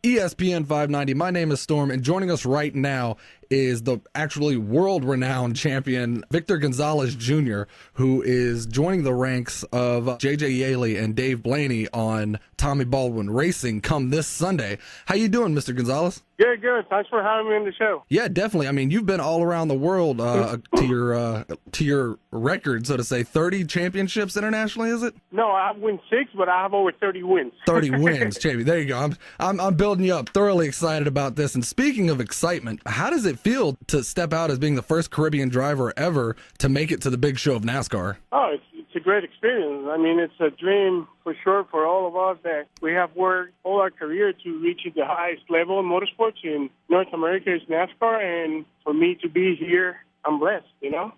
ESPN 590. My name is Storm, and joining us right now is the actually world-renowned champion, Victor Gonzalez Jr., who is joining the ranks of J.J. Yaley and Dave Blaney on Tommy Baldwin Racing come this Sunday. How you doing, Mr. Gonzalez? Good. Thanks for having me on the show. Yeah, definitely. I mean, you've been all around the world to your record, so to say. 30 championships internationally, is it? No, I win 6, but I have over 30 wins. 30 wins, champion. There you go. I'm building you up. Thoroughly excited about this. And speaking of excitement, how does it feel to step out as being the first Caribbean driver ever to make it to the big show of NASCAR? Oh, it's a great experience. I mean, it's a dream for sure for all of us that we have worked all our career to reach the highest level in motorsports in North America is NASCAR, and for me to be here, I'm blessed,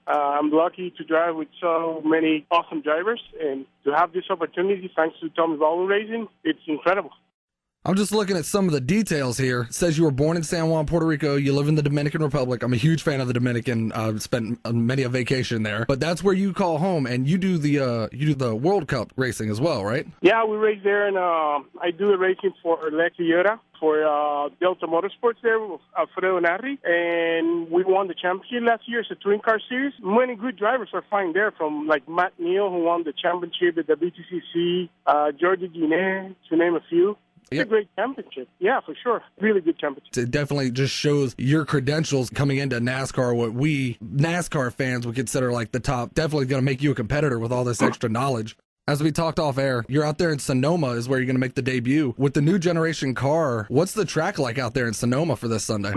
I'm lucky to drive with so many awesome drivers, and to have this opportunity thanks to Tommy Baldwin Racing, it's incredible. I'm just looking at some of the details here. It says you were born in San Juan, Puerto Rico. You live in the Dominican Republic. I'm a huge fan of the Dominican. I've spent many a vacation there. But that's where you call home, and you do the World Cup racing as well, right? Yeah, we race there, and I do the racing for Lex Toyota, for Delta Motorsports there with Alfredo Narri, and we won the championship last year. It's a twin car series. Many good drivers are flying there, from like Matt Neal, who won the championship at the BTCC, Georgie Guinet, to name a few. It's a great championship. Yeah, for sure. Really good championship. It definitely just shows your credentials coming into NASCAR, what we NASCAR fans would consider like the top. Definitely going to make you a competitor with all this extra knowledge. As we talked off air, you're out there in Sonoma is where you're going to make the debut. With the new generation car, what's the track like out there in Sonoma for this Sunday?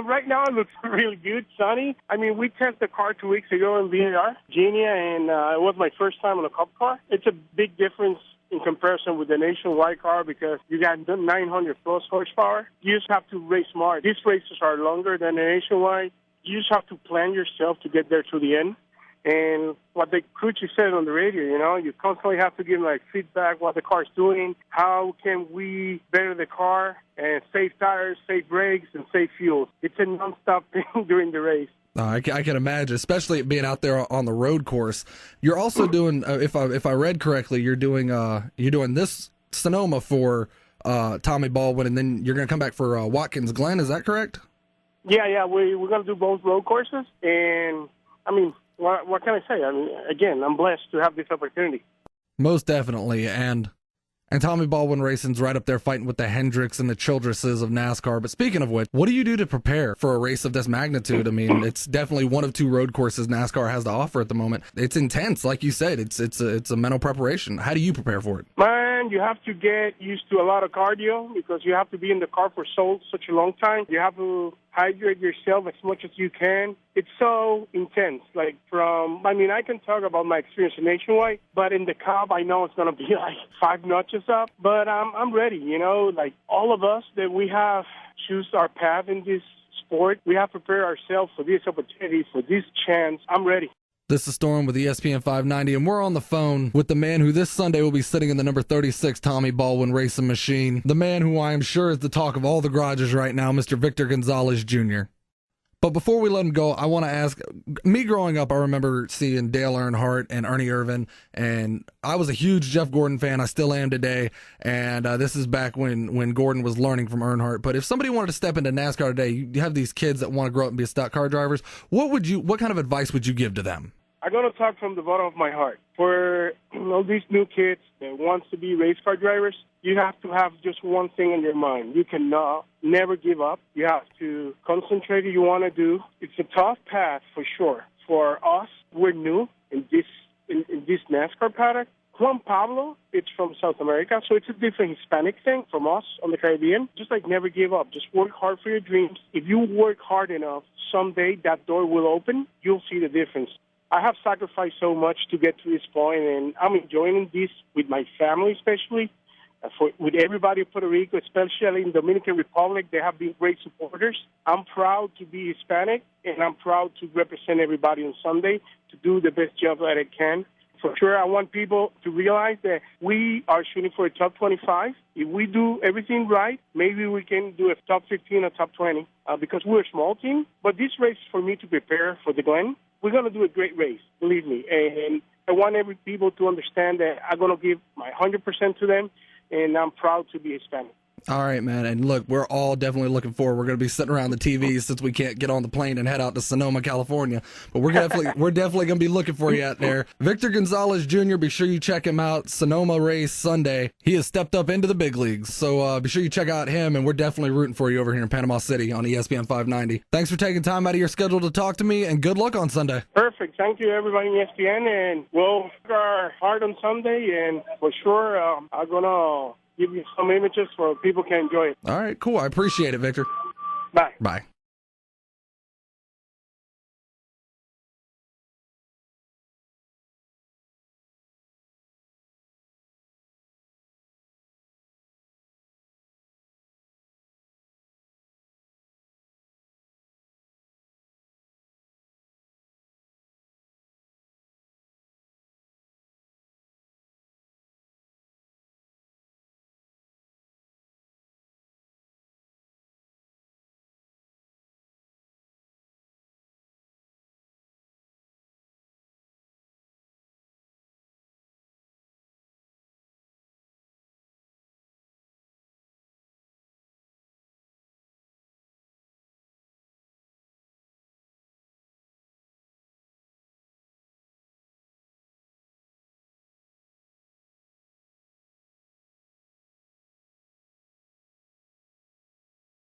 Right now it looks really good, sunny. I mean, we tested the car 2 weeks ago in VAR, Genia, and it was my first time on a Cup car. It's a big difference in comparison with the Nationwide car because you got 900 plus horsepower. You just have to race smart. These races are longer than the Nationwide. You just have to plan yourself to get there to the end. And what the crew chief said on the radio, you constantly have to give like feedback what the car's doing, how can we better the car, and save tires, save brakes, and save fuel. It's a nonstop thing during the race. I can imagine, especially being out there on the road course. You're also doing, if I read correctly, you're doing this Sonoma for Tommy Baldwin, and then you're going to come back for Watkins Glen. Is that correct? Yeah, we're going to do both road courses, and I mean, what can I say? I mean, again, I'm blessed to have this opportunity. Most definitely, and Tommy Baldwin Racing's right up there fighting with the Hendricks and the Childresses of NASCAR. But speaking of which, what do you do to prepare for a race of this magnitude? I mean, it's definitely one of two road courses NASCAR has to offer at the moment. It's intense, like you said. It's a mental preparation. How do you prepare for it? Man, you have to get used to a lot of cardio because you have to be in the car for such a long time. You have to hydrate yourself as much as you can. It's so intense. I can talk about my experience in Nationwide, but in the Cup, I know it's going to be like 5 notches up. But I'm ready, like all of us that we have choose our path in this sport. We have to prepare ourselves for this opportunity, for this chance. I'm ready. This is Storm with ESPN 590, and we're on the phone with the man who this Sunday will be sitting in the number 36 Tommy Baldwin Racing Machine, the man who I am sure is the talk of all the garages right now, Mr. Victor Gonzalez Jr. But before we let him go, I want to ask, me growing up, I remember seeing Dale Earnhardt and Ernie Irvan, and I was a huge Jeff Gordon fan. I still am today, and this is back when Gordon was learning from Earnhardt. But if somebody wanted to step into NASCAR today, you have these kids that want to grow up and be stock car drivers, what kind of advice would you give to them? I'm going to talk from the bottom of my heart. For all these new kids that wants to be race car drivers, you have to have just one thing in your mind. You cannot never give up. You have to concentrate what you want to do. It's a tough path for sure. For us, we're new in this NASCAR paddock. Juan Pablo, it's from South America, so it's a different Hispanic thing from us on the Caribbean. Just never give up. Just work hard for your dreams. If you work hard enough, someday that door will open. You'll see the difference. I have sacrificed so much to get to this point, and I'm enjoying this with my family especially, with everybody in Puerto Rico, especially in Dominican Republic. They have been great supporters. I'm proud to be Hispanic, and I'm proud to represent everybody on Sunday to do the best job that I can. For sure, I want people to realize that we are shooting for a top 25. If we do everything right, maybe we can do a top 15 or top 20 because we're a small team. But this race is for me to prepare for the Glen. We're going to do a great race, believe me. And I want every people to understand that I'm going to give my 100% to them, and I'm proud to be Hispanic. All right, man. And look, we're all definitely looking forward. We're going to be sitting around the TV since we can't get on the plane and head out to Sonoma, California. But we're definitely going to be looking for you out there. Victor Gonzalez Jr., be sure you check him out. Sonoma race Sunday. He has stepped up into the big leagues. So be sure you check out him, and we're definitely rooting for you over here in Panama City on ESPN 590. Thanks for taking time out of your schedule to talk to me, and good luck on Sunday. Perfect. Thank you, everybody in ESPN, and we'll work our hard on Sunday, and for sure, I'm going to give you some images so people can enjoy it. All right, cool. I appreciate it, Victor. Bye. Bye.